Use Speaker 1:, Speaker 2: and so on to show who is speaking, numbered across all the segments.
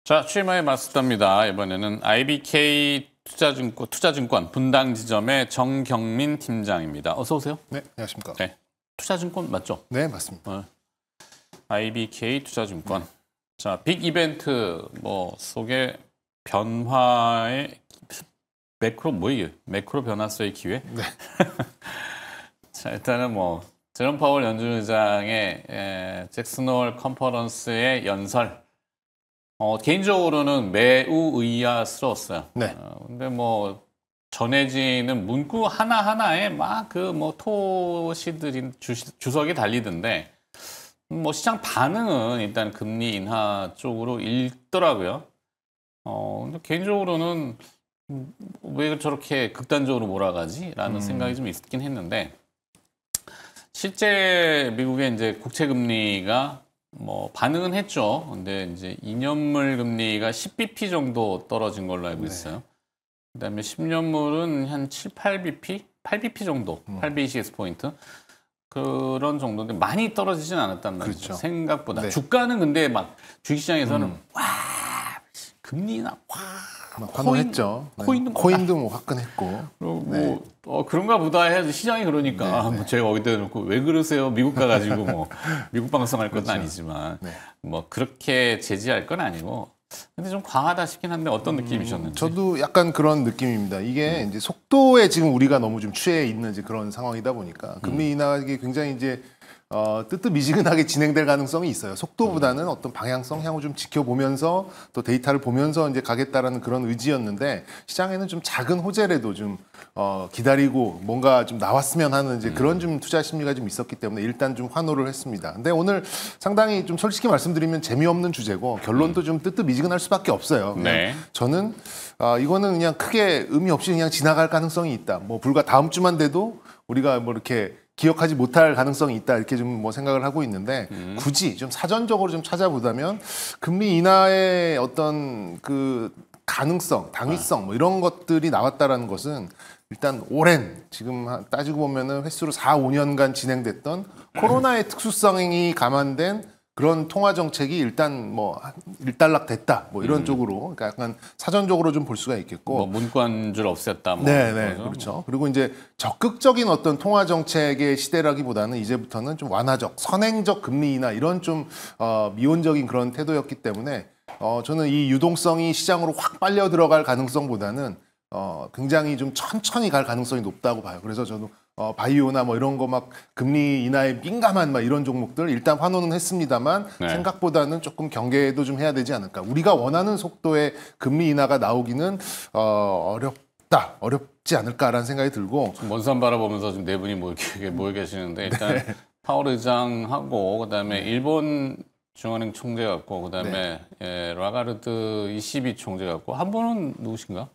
Speaker 1: 자, 취임하에 맞섰답니다. 이번에는 IBK 투자증권 분당지점의 정경민 팀장입니다. 어서 오세요.
Speaker 2: 네, 안녕하십니까.
Speaker 1: 네, 투자증권 맞죠?
Speaker 2: 네, 맞습니다.
Speaker 1: IBK 투자증권. 자, 빅 이벤트 속에 변화의 매크로 변화서의 기회?
Speaker 2: 네.
Speaker 1: 자, 일단은 제롬 파월 연준 의장의 잭슨홀 컨퍼런스의 연설. 개인적으로는 매우 의아스러웠어요.
Speaker 2: 네.
Speaker 1: 근데 전해지는 문구 하나하나에 토시들인 주석이 달리던데, 시장 반응은 일단 금리 인하 쪽으로 읽더라고요. 근데 개인적으로는 왜 저렇게 극단적으로 몰아가지? 라는 생각이 좀 있긴 했는데, 실제 미국의 이제 국채 금리가 반응은 했죠. 근데 이제 2년물 금리가 10bp 정도 떨어진 걸로 알고 있어요. 네. 그다음에 10년물은 한 7, 8bp? 8bp 정도. 8bps 포인트. 그런 정도인데 많이 떨어지진 않았단 말이죠. 그렇죠. 생각보다. 네. 주가는 근데 주식시장에서는 와, 금리나
Speaker 2: 환호했죠. 코인도 화끈했고.
Speaker 1: 그리고 그런가 보다 해야지 시장이 그러니까 제가 어디다 놓고 왜 그러세요? 미국 가가지고 미국 방송할 건 그렇죠. 아니지만 그렇게 제지할 건 아니고 근데 좀 과하다 싶긴 한데 어떤 느낌이셨는지?
Speaker 2: 저도 약간 그런 느낌입니다. 이게 이제 속도에 지금 우리가 너무 좀 취해 있는 이제 그런 상황이다 보니까 금리 인하가 굉장히 이제 뜨뜻미지근하게 진행될 가능성이 있어요. 속도보다는 어떤 방향성 향후 좀 지켜보면서 또 데이터를 보면서 이제 가겠다라는 그런 의지였는데 시장에는 좀 작은 호재라도 좀 기다리고 뭔가 좀 나왔으면 하는 이제 그런 좀 투자 심리가 좀 있었기 때문에 일단 좀 환호를 했습니다. 근데 오늘 상당히 좀 솔직히 말씀드리면 재미없는 주제고 결론도 좀 뜨뜻미지근할 수밖에 없어요.
Speaker 1: 네.
Speaker 2: 저는 이거는 그냥 크게 의미 없이 그냥 지나갈 가능성이 있다. 불과 다음 주만 돼도 우리가 이렇게 기억하지 못할 가능성이 있다 이렇게 좀 생각을 하고 있는데 굳이 좀 사전적으로 좀 찾아보자면 금리 인하의 어떤 그 가능성, 당위성 이런 것들이 나왔다라는 것은 일단 오랜 지금 따지고 보면은 횟수로 4, 5년간 진행됐던 코로나의 특수성이 감안된 그런 통화 정책이 일단 일단락됐다 이런 쪽으로 그러니까 약간 사전적으로 좀 볼 수가 있겠고
Speaker 1: 문구한줄 없앴다
Speaker 2: 네네 그렇죠. 그리고 이제 적극적인 어떤 통화 정책의 시대라기보다는 이제부터는 좀 완화적 선행적 금리 인하 이런 좀 미온적인 그런 태도였기 때문에 저는 이 유동성이 시장으로 확 빨려 들어갈 가능성보다는 굉장히 좀 천천히 갈 가능성이 높다고 봐요. 그래서 저도 바이오나 이런 거 금리 인하에 민감한 이런 종목들 일단 환호는 했습니다만 생각보다는 조금 경계도 좀 해야 되지 않을까. 우리가 원하는 속도의 금리 인하가 나오기는 어렵지 않을까라는 생각이 들고
Speaker 1: 먼 산 바라보면서 지금 네 분이 모여 계시는데 일단 파월 의장하고 그다음에 일본 중앙은행 총재 같고 그다음에 라가르드 ECB 총재 같고 한 분은 누구신가?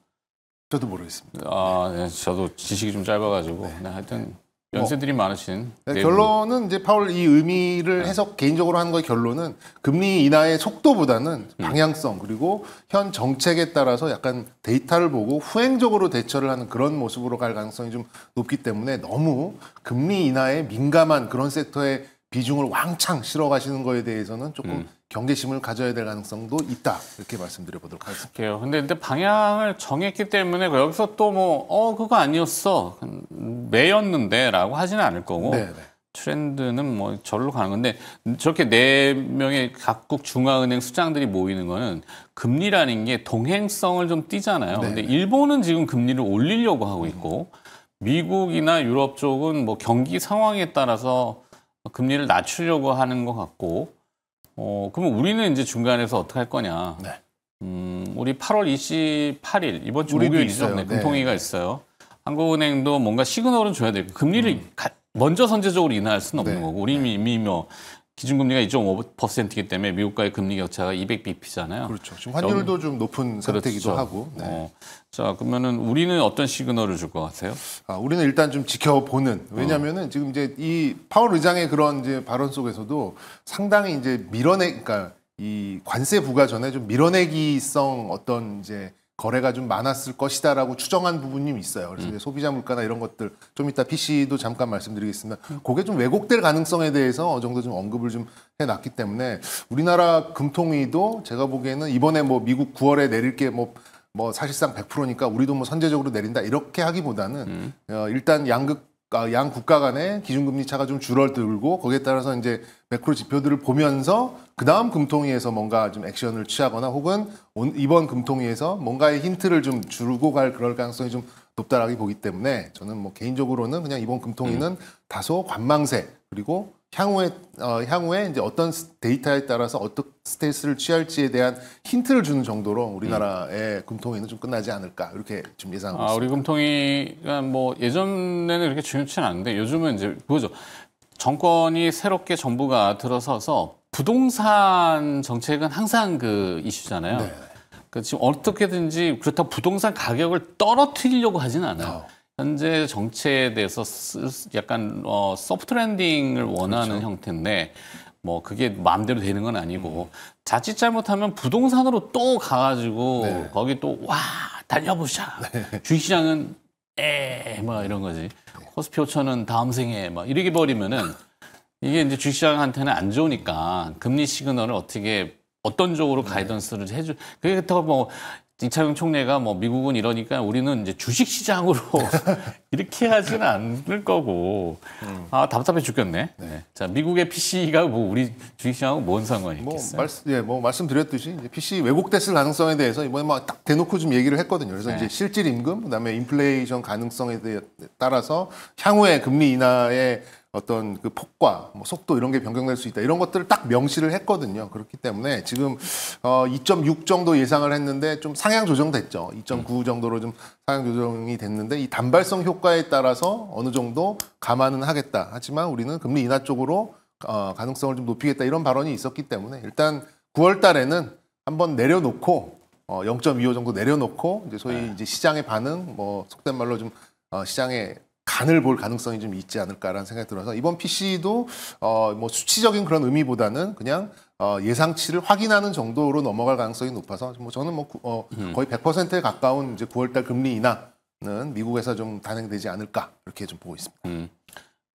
Speaker 2: 저도 모르겠습니다.
Speaker 1: 네, 저도 지식이 좀 짧아가지고 하여튼 연세들이 많으신.
Speaker 2: 결론은 이제 파월 이 의미를 해석 개인적으로 하는 거의 결론은 금리 인하의 속도보다는 방향성 그리고 현 정책에 따라서 약간 데이터를 보고 후행적으로 대처를 하는 그런 모습으로 갈 가능성이 좀 높기 때문에 너무 금리 인하에 민감한 그런 섹터에 비중을 왕창 실어 가시는 거에 대해서는 조금 경계심을 가져야 될 가능성도 있다. 이렇게 말씀드려 보도록 하겠습니다.
Speaker 1: 근데 방향을 정했기 때문에 여기서 또 그거 아니었어. 매였는데 라고 하지는 않을 거고. 네네. 트렌드는 절로 가는 건데 저렇게 4명의 각국 중앙은행 수장들이 모이는 거는 금리라는 게 동행성을 좀 띠잖아요. 네네. 근데 일본은 지금 금리를 올리려고 하고 있고 미국이나 유럽 쪽은 경기 상황에 따라서 금리를 낮추려고 하는 것 같고 그러면 우리는 이제 중간에서 어떻게 할 거냐. 네. 우리 8월 28일, 이번 주 목요일이죠. 금통위가 있어요. 한국은행도 뭔가 시그널은 줘야 되고, 금리를 먼저 선제적으로 인하할 수는 없는 거고, 우리 이미 기준금리가 2.5%이기 때문에 미국과의 금리 격차가 200bp잖아요.
Speaker 2: 그렇죠. 지금 환율도 좀 높은 상태이기도 하고.
Speaker 1: 자, 그러면은 우리는 어떤 시그널을 줄 것 같아요?
Speaker 2: 우리는 일단 좀 지켜보는. 왜냐면은 지금 이제 이 파월 의장의 그런 이제 발언 속에서도 상당히 이제 그러니까 이 관세 부과 전에 좀 밀어내기성 어떤 이제 거래가 좀 많았을 것이다라고 추정한 부분이 있어요. 그래서 이제 소비자 물가나 이런 것들 좀 이따 PC도 잠깐 말씀드리겠습니다. 그게 좀 왜곡될 가능성에 대해서 어느 정도 좀 언급을 좀 해놨기 때문에 우리나라 금통위도 제가 보기에는 이번에 뭐 미국 9월에 내릴 게 뭐 사실상 100%니까 우리도 뭐 선제적으로 내린다 이렇게 하기보다는 일단 양 국가 간의 기준금리 차가 좀 줄어들고 거기에 따라서 이제 매크로 지표들을 보면서 그 다음 금통위에서 뭔가 좀 액션을 취하거나 혹은 이번 금통위에서 뭔가의 힌트를 좀 주고 갈 그럴 가능성이 좀 높다라고 보기 때문에 저는 뭐 개인적으로는 그냥 이번 금통위는 다소 관망세 그리고 향후에 이제 어떤 데이터에 따라서 어떤 스탠스를 취할지에 대한 힌트를 주는 정도로 우리나라의 금통위는 좀 끝나지 않을까 이렇게 좀 예상하고 있습니다.
Speaker 1: 우리 금통위가 뭐 예전에는 그렇게 중요치는 않은데 요즘은 이제 그거죠. 정권이 새롭게 정부가 들어서서 부동산 정책은 항상 그 이슈잖아요. 네. 그러니까 지금 어떻게든지 그렇다고 부동산 가격을 떨어뜨리려고 하지는 않아요. 현재 정책에 대해서 약간 소프트 랜딩을 원하는 그렇죠. 형태인데 뭐 그게 마음대로 되는 건 아니고 자칫 잘못하면 부동산으로 또 가가지고 네. 거기 또 와 달려보자. 네. 주식시장은 뭐 이런 거지. 코스피 5천은 다음 생에 막 이렇게 버리면은 이게 이제 주식시장한테는 안 좋으니까 금리 시그널을 어떤 쪽으로 가이던스를 해줄. 그게 그렇다고 뭐 이창용 총리가 뭐 미국은 이러니까 우리는 이제 주식시장으로 이렇게 하지는 않을 거고. 답답해 죽겠네. 네. 자, 미국의 PC가 뭐 우리 주식시장하고 뭔 상관이 있겠어요?
Speaker 2: 말씀드렸듯이 이제 PC 왜곡됐을 가능성에 대해서 이번에 막 딱 대놓고 좀 얘기를 했거든요. 그래서 네. 이제 실질 임금, 그다음에 인플레이션 가능성에 따라서 향후에 금리 인하의 어떤 그 폭과 뭐 속도 이런 게 변경될 수 있다. 이런 것들을 딱 명시를 했거든요. 그렇기 때문에 지금 2.6 정도 예상을 했는데 좀 상향 조정됐죠. 2.9 정도로 좀 상향 조정이 됐는데 이 단발성 효과에 따라서 어느 정도 감안은 하겠다. 하지만 우리는 금리 인하 쪽으로 가능성을 좀 높이겠다. 이런 발언이 있었기 때문에 일단 9월 달에는 한번 내려놓고 0.25 정도 내려놓고 이제 소위 이제 시장의 반응 뭐 속된 말로 좀 시장의 간을 볼 가능성이 좀 있지 않을까라는 생각이 들어서 이번 PC도 뭐 수치적인 그런 의미보다는 그냥 예상치를 확인하는 정도로 넘어갈 가능성이 높아서 뭐 저는 뭐 거의 100%에 가까운 이제 9월달 금리 인하는 미국에서 좀 단행되지 않을까 이렇게 좀 보고 있습니다.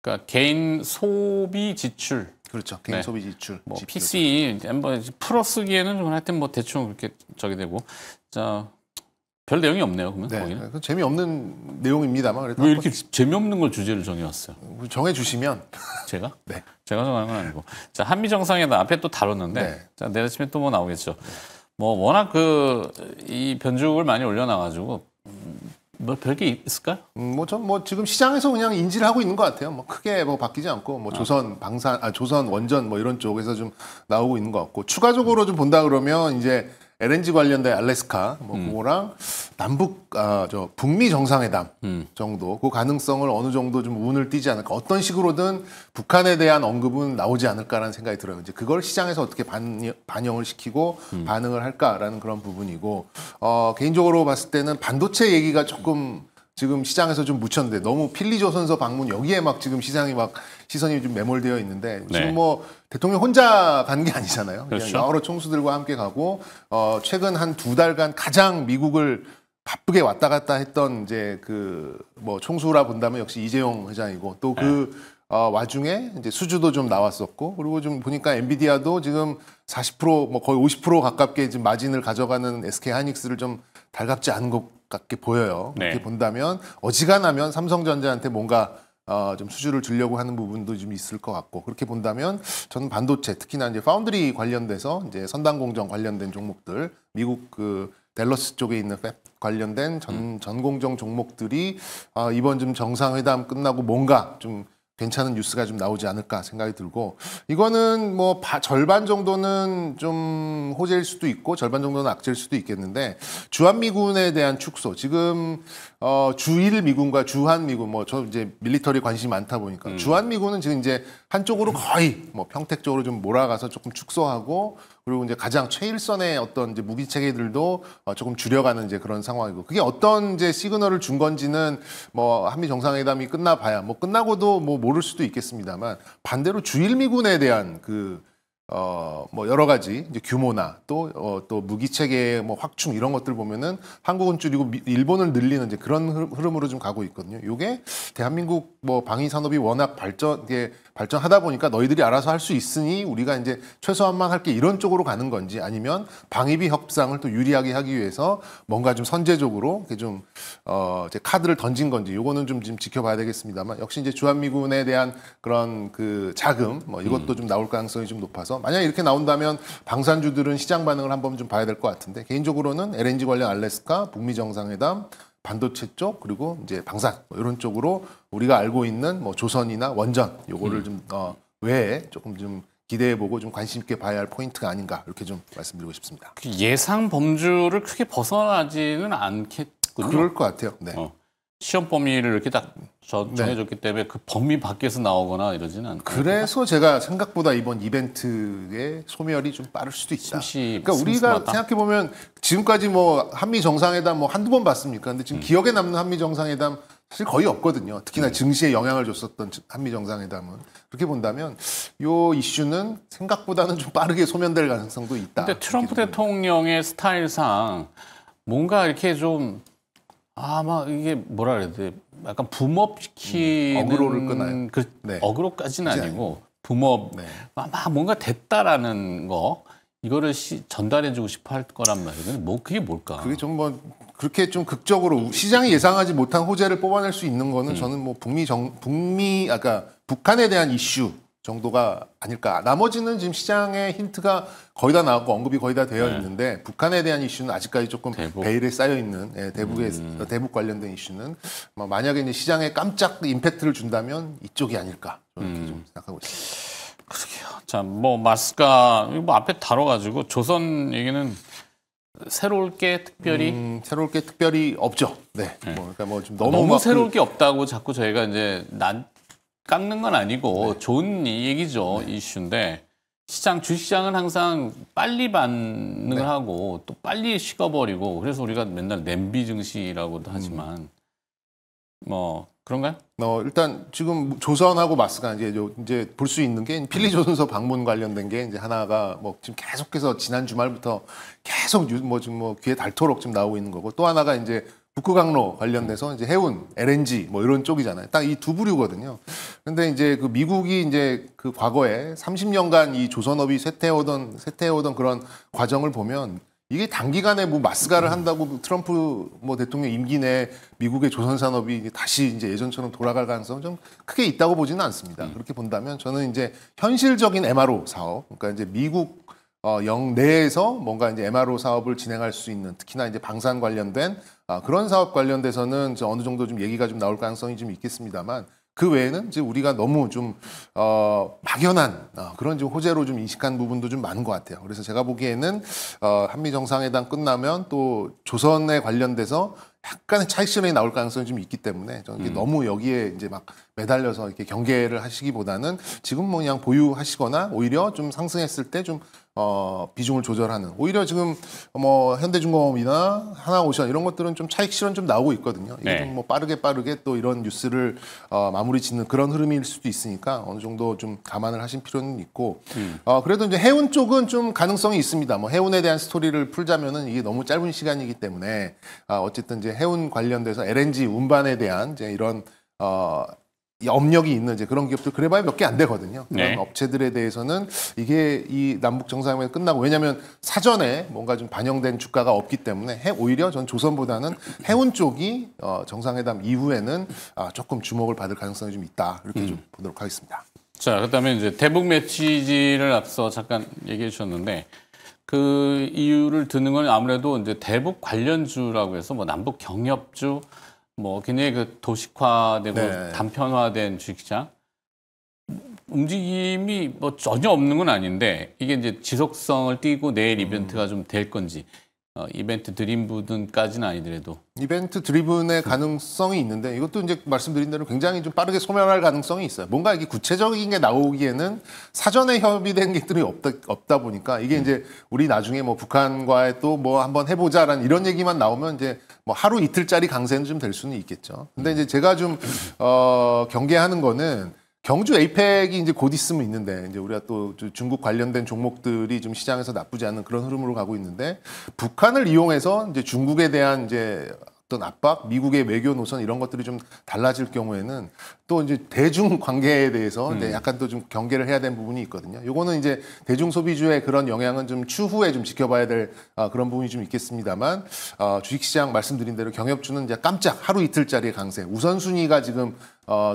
Speaker 1: 그러니까 개인 소비 지출.
Speaker 2: 그렇죠. 개인 소비 지출.
Speaker 1: 뭐 PC 뭐 풀어쓰기에는 좀 하여튼 뭐 대충 그렇게 저기 되고 자. 별 내용이 없네요, 그러면
Speaker 2: 네,
Speaker 1: 거기는.
Speaker 2: 재미없는 내용입니다만.
Speaker 1: 왜 이렇게 재미없는 걸 주제를 정해왔어요?
Speaker 2: 정해주시면.
Speaker 1: 제가?
Speaker 2: 네.
Speaker 1: 제가 정하는 건 아니고. 자, 한미 정상회담 앞에 또 다뤘는데, 네. 자, 내일 아침에 또 뭐 나오겠죠. 네. 뭐 워낙 이 변죽을 많이 올려놔가지고 뭐 별게 있을까요?
Speaker 2: 뭐 지금 시장에서 그냥 인지를 하고 있는 것 같아요. 뭐 크게 뭐 바뀌지 않고 뭐 조선 원전 뭐 이런 쪽에서 좀 나오고 있는 것 같고 추가적으로 좀 본다 그러면 이제. LNG 관련된 알래스카 뭐 그거랑 북미 정상회담 정도 그 가능성을 어느 정도 좀 운을 띄지 않을까 어떤 식으로든 북한에 대한 언급은 나오지 않을까라는 생각이 들어요. 이제 그걸 시장에서 어떻게 반영을 시키고 반응을 할까라는 그런 부분이고 개인적으로 봤을 때는 반도체 얘기가 조금 지금 시장에서 좀 묻혔는데 너무 필리조선소 방문 여기에 막 지금 시선이 좀 매몰되어 있는데 지금 뭐 대통령 혼자 간 게 아니잖아요.
Speaker 1: 그렇죠.
Speaker 2: 여러 총수들과 함께 가고 최근 한 2달간 가장 미국을 바쁘게 왔다 갔다 했던 이제 그 뭐 총수라 본다면 역시 이재용 회장이고 또 그 와중에 이제 수주도 좀 나왔었고 그리고 좀 보니까 엔비디아도 지금 40%뭐 거의 50% 가깝게 지금 마진을 가져가는 SK 하이닉스를 좀 달갑지 않은 것 같게 보여요. 그렇게 본다면 어지간하면 삼성전자한테 뭔가 좀 수주를 주려고 하는 부분도 좀 있을 것 같고 그렇게 본다면 저는 반도체 특히나 이제 파운드리 관련돼서 이제 선단 공정 관련된 종목들 미국 그 댈러스 쪽에 있는 팹 관련된 전공정 종목들이 이번 좀 정상회담 끝나고 뭔가 좀 괜찮은 뉴스가 좀 나오지 않을까 생각이 들고 이거는 뭐 절반 정도는 좀 호재일 수도 있고 절반 정도는 악재일 수도 있겠는데 주한미군에 대한 축소 지금 주일 미군과 주한 미군 뭐 저 이제 밀리터리 관심이 많다 보니까 주한미군은 지금 이제 한쪽으로 거의 뭐 평택 쪽으로 좀 몰아가서 조금 축소하고 그리고 이제 가장 최일선의 어떤 이제 무기 체계들도 조금 줄여가는 이제 그런 상황이고 그게 어떤 이제 시그널을 준 건지는 뭐 한미 정상회담이 끝나봐야 뭐 끝나고도 뭐 모를 수도 있겠습니다만 반대로 주일 미군에 대한 그 뭐 여러 가지 이제 규모나 또 무기 체계의 뭐 확충 이런 것들 보면은 한국은 줄이고 일본을 늘리는 이제 그런 흐름으로 좀 가고 있거든요. 요게 대한민국 뭐 방위 산업이 워낙 발전하다 보니까 너희들이 알아서 할 수 있으니 우리가 이제 최소한만 할게 이런 쪽으로 가는 건지 아니면 방위비 협상을 또 유리하게 하기 위해서 뭔가 좀 선제적으로 이렇게 좀 이제 카드를 던진 건지 요거는 좀 지켜봐야 되겠습니다만 역시 이제 주한미군에 대한 그런 그 자금 뭐 이것도 좀 나올 가능성이 좀 높아서 만약에 이렇게 나온다면 방산주들은 시장 반응을 한번 좀 봐야 될 것 같은데 개인적으로는 LNG 관련 알래스카, 북미 정상회담, 반도체 쪽 그리고 이제 방산 뭐 이런 쪽으로 우리가 알고 있는 뭐 조선이나 원전 요거를 좀 외에 조금 좀 기대해보고 좀 관심 있게 봐야 할 포인트가 아닌가 이렇게 좀 말씀드리고 싶습니다.
Speaker 1: 그 예상 범주를 크게 벗어나지는 않겠군요.
Speaker 2: 그럴 것 같아요. 네.
Speaker 1: 시험 범위를 이렇게 딱 정해줬기 때문에 그 범위 밖에서 나오거나 이러지는 않고.
Speaker 2: 그래서 제가 생각보다 이번 이벤트의 소멸이 좀 빠를 수도 있다. 그러니까 우리가 생각해 보면 지금까지 뭐 한미 정상회담 뭐 한두 번 봤습니까? 근데 지금 기억에 남는 한미 정상회담 사실 거의 없거든요. 특히나 증시에 영향을 줬었던 한미 정상회담은 그렇게 본다면 요 이슈는 생각보다는 좀 빠르게 소멸될 가능성도 있다.
Speaker 1: 근데 트럼프 대통령의 스타일상 뭔가 이렇게 좀 막 이게 뭐라 그래야 돼? 약간 붐업시키는
Speaker 2: 어그로를 끄나요?
Speaker 1: 네. 어그로까지는 아니고 붐업 막 뭔가 됐다라는 거 이거를 전달해주고 싶어 할 거란 말이에요. 근데 뭐 그게 뭘까?
Speaker 2: 그게 좀 뭐 그렇게 좀 극적으로 시장이 예상하지 못한 호재를 뽑아낼 수 있는 거는 저는 뭐 아까 북한에 대한 이슈 정도가 아닐까. 나머지는 지금 시장의 힌트가 거의 다 나왔고 언급이 거의 다 되어 있는데 북한에 대한 이슈는 아직까지 조금 베일에 쌓여 있는 대북 관련된 이슈는 만약에 이제 시장에 깜짝 임팩트를 준다면 이쪽이 아닐까 저는 이렇게 좀 생각하고 있습니다.
Speaker 1: 그러게요. 자, 뭐 마스가 뭐 앞에 다뤄가지고 조선 얘기는 새로울 게 특별히 없죠. 네. 그러니까 뭐 좀
Speaker 2: 너무
Speaker 1: 새로울 게 없다고 자꾸 저희가 이제 깎는 건 아니고 좋은 얘기죠. 이슈인데 주식시장은 항상 빨리 반응을 하고 또 빨리 식어버리고 그래서 우리가 맨날 냄비 증시라고도 하지만 뭐 그런가요?
Speaker 2: 일단 지금 조선하고 마스가 이제 볼 수 있는 게 필리조선소 방문 관련된 게 이제 하나가 뭐 지금 계속해서 지난 주말부터 계속 지금 귀에 닳도록 지금 나오고 있는 거고 또 하나가 이제 북극항로 관련돼서 이제 해운, LNG 뭐 이런 쪽이잖아요. 딱 이 두 부류거든요. 근데 이제 그 미국이 이제 그 과거에 30년간 이 조선업이 쇠퇴해오던 그런 과정을 보면 이게 단기간에 뭐 마스가를 한다고 트럼프 뭐 대통령 임기 내 미국의 조선 산업이 다시 이제 예전처럼 돌아갈 가능성은 좀 크게 있다고 보지는 않습니다. 그렇게 본다면 저는 이제 현실적인 MRO 사업, 그러니까 이제 미국 영내에서 뭔가 이제 MRO 사업을 진행할 수 있는 특히나 이제 방산 관련된 그런 사업 관련돼서는 어느 정도 좀 얘기가 좀 나올 가능성이 좀 있겠습니다만 그 외에는 이제 우리가 너무 좀 막연한 그런 좀 호재로 좀 인식한 부분도 좀 많은 것 같아요. 그래서 제가 보기에는 한미 정상회담 끝나면 또 조선에 관련돼서 약간의 차익 실현이 나올 가능성이 좀 있기 때문에 저는 너무 여기에 이제 막 매달려서 이렇게 경계를 하시기보다는 지금 뭐 그냥 보유하시거나 오히려 좀 상승했을 때 좀 비중을 조절하는 오히려 지금 뭐 현대중공업이나 하나오션 이런 것들은 좀 차익 실현 좀 나오고 있거든요. 이게 좀 뭐 빠르게 또 이런 뉴스를 마무리 짓는 그런 흐름일 수도 있으니까 어느 정도 좀 감안을 하신 필요는 있고 그래도 이제 해운 쪽은 좀 가능성이 있습니다. 뭐 해운에 대한 스토리를 풀자면은 이게 너무 짧은 시간이기 때문에 어쨌든 이제 해운 관련돼서 LNG 운반에 대한 이제 이런 업력이 있는 이제 그런 기업들 그래봐야 몇 개 안 되거든요. 그런 업체들에 대해서는 이게 이 남북 정상회담이 끝나고 왜냐하면 사전에 뭔가 좀 반영된 주가가 없기 때문에 오히려 전 조선보다는 해운 쪽이 정상회담 이후에는 조금 주목을 받을 가능성이 좀 있다 이렇게 좀 보도록 하겠습니다.
Speaker 1: 자, 그다음에 이제 대북 메시지를 앞서 잠깐 얘기해 주셨는데 그 이유를 드는 건 아무래도 이제 대북 관련주라고 해서 뭐 남북 경협주 뭐 굉장히 그 도식화되고 단편화된 주식시장 움직임이 뭐 전혀 없는 건 아닌데 이게 이제 지속성을 띠고 내일 이벤트가 좀 될 건지 이벤트 드림부든까지는 아니더라도
Speaker 2: 이벤트 드리븐의 가능성이 있는데 이것도 이제 말씀드린 대로 굉장히 좀 빠르게 소멸할 가능성이 있어요. 뭔가 이게 구체적인 게 나오기에는 사전에 협의된 것들이 없다 보니까 이게 이제 우리 나중에 뭐 북한과의 또 뭐 한번 해보자라는 이런 얘기만 나오면 이제 뭐 하루 이틀짜리 강세는 좀 될 수는 있겠죠. 근데 이제 제가 좀 경계하는 거는 경주 에이펙이 이제 곧 있으면 있는데 이제 우리가 또 중국 관련된 종목들이 좀 시장에서 나쁘지 않은 그런 흐름으로 가고 있는데 북한을 이용해서 이제 중국에 대한 이제 어떤 압박, 미국의 외교 노선 이런 것들이 좀 달라질 경우에는 또 이제 대중 관계에 대해서 이제 약간 또 좀 경계를 해야 되는 부분이 있거든요. 요거는 이제 대중 소비주의 그런 영향은 좀 추후에 좀 지켜봐야 될 그런 부분이 좀 있겠습니다만 주식시장 말씀드린 대로 경협주는 이제 깜짝 하루 이틀짜리의 강세, 우선순위가 지금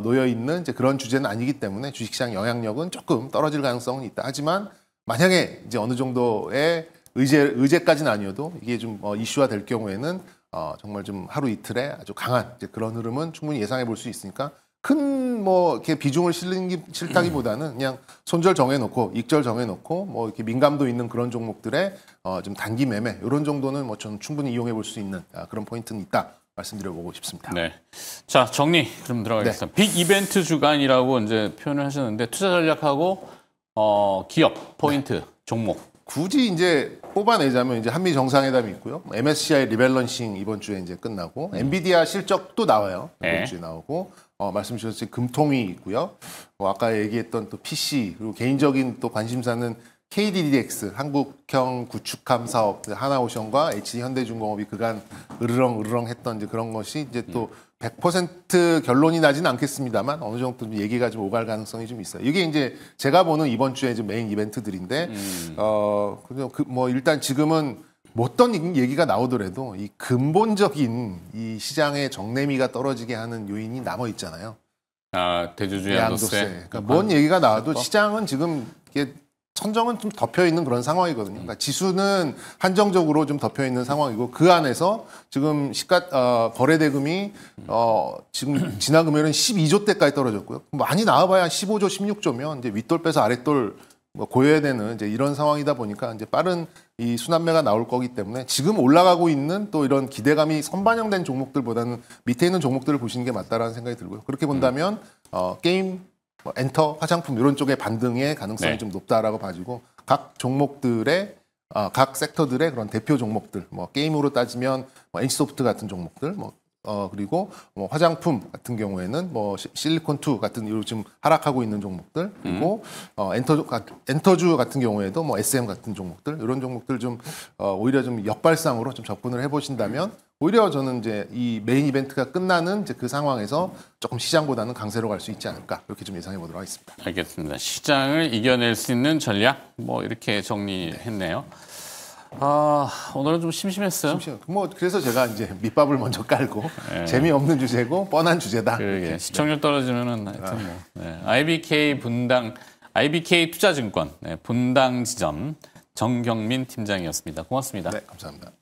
Speaker 2: 놓여 있는 이제 그런 주제는 아니기 때문에 주식시장 영향력은 조금 떨어질 가능성은 있다. 하지만 만약에 이제 어느 정도의 의제까지는 아니어도 이게 좀 이슈화 될 경우에는 정말 좀 하루 이틀에 아주 강한 이제 그런 흐름은 충분히 예상해 볼 수 있으니까 큰 뭐 이렇게 비중을 실다기보다는 그냥 손절 정해놓고 익절 정해놓고 뭐 이렇게 민감도 있는 그런 종목들의 좀 단기 매매 이런 정도는 뭐 좀 충분히 이용해 볼 수 있는 그런 포인트는 있다 말씀드려보고 싶습니다.
Speaker 1: 네. 자 정리 그럼 들어가겠습니다. 네. 빅 이벤트 주간이라고 이제 표현을 하셨는데 투자 전략하고 기업 포인트 종목.
Speaker 2: 굳이 이제 뽑아내자면 이제 한미 정상회담이 있고요. MSCI 리밸런싱 이번 주에 이제 끝나고 엔비디아 실적도 나와요. 이번 주에 나오고 말씀 주셨듯이 금통위 있고요. 아까 얘기했던 또 PC 그리고 개인적인 또 관심사는 KDDX 한국형 구축함 사업 하나오션과 HD 현대중공업이 그간 으르렁 했던 이제 그런 것이 이제 또 100% 결론이 나지는 않겠습니다만 어느 정도 얘기가 좀 오갈 가능성이 좀 있어요. 이게 이제 제가 보는 이번 주에 이제 메인 이벤트들인데 뭐 일단 지금은 뭐 어떤 얘기가 나오더라도 이 근본적인 이 시장의 정내미가 떨어지게 하는 요인이 남아 있잖아요.
Speaker 1: 대주주의 양도세.
Speaker 2: 그러니까 뭔 얘기가 나와도 시장은 지금 이게 천정은 좀 덮여 있는 그런 상황이거든요. 그러니까 지수는 한정적으로 좀 덮여 있는 상황이고 그 안에서 지금 거래 대금이 지금 지난 금요일은 12조 대까지 떨어졌고요. 많이 나와봐야 15조, 16조면 이제 윗돌 빼서 아랫돌 고여야 되는 이제 이런 상황이다 보니까 이제 빠른 이 순환매가 나올 거기 때문에 지금 올라가고 있는 또 이런 기대감이 선반영된 종목들보다는 밑에 있는 종목들을 보시는 게 맞다라는 생각이 들고요. 그렇게 본다면 게임 엔터, 화장품 이런 쪽의 반등의 가능성이 좀 높다라고 봐지고 각 종목들의 각 섹터들의 그런 대표 종목들, 뭐 게임으로 따지면 뭐 NC소프트 같은 종목들, 그리고 뭐 화장품 같은 경우에는 뭐 실리콘2 같은 요즘 하락하고 있는 종목들, 그리고 엔터주 같은 경우에도 뭐 SM 같은 종목들 이런 종목들 좀 오히려 좀 역발상으로 좀 접근을 해보신다면. 오히려 저는 이제 이 메인 이벤트가 끝나는 이제 그 상황에서 조금 시장보다는 강세로 갈 수 있지 않을까 이렇게 좀 예상해 보도록 하겠습니다.
Speaker 1: 알겠습니다. 시장을 이겨낼 수 있는 전략 뭐 이렇게 정리했네요. 오늘은 좀 심심했어요.
Speaker 2: 뭐 그래서 제가 이제 밑밥을 먼저 깔고 재미없는 주제고 뻔한 주제다.
Speaker 1: 그러게. 시청률 떨어지면은 하여튼 뭐 IBK 투자증권 분당 지점 정경민 팀장이었습니다. 고맙습니다.
Speaker 2: 네, 감사합니다.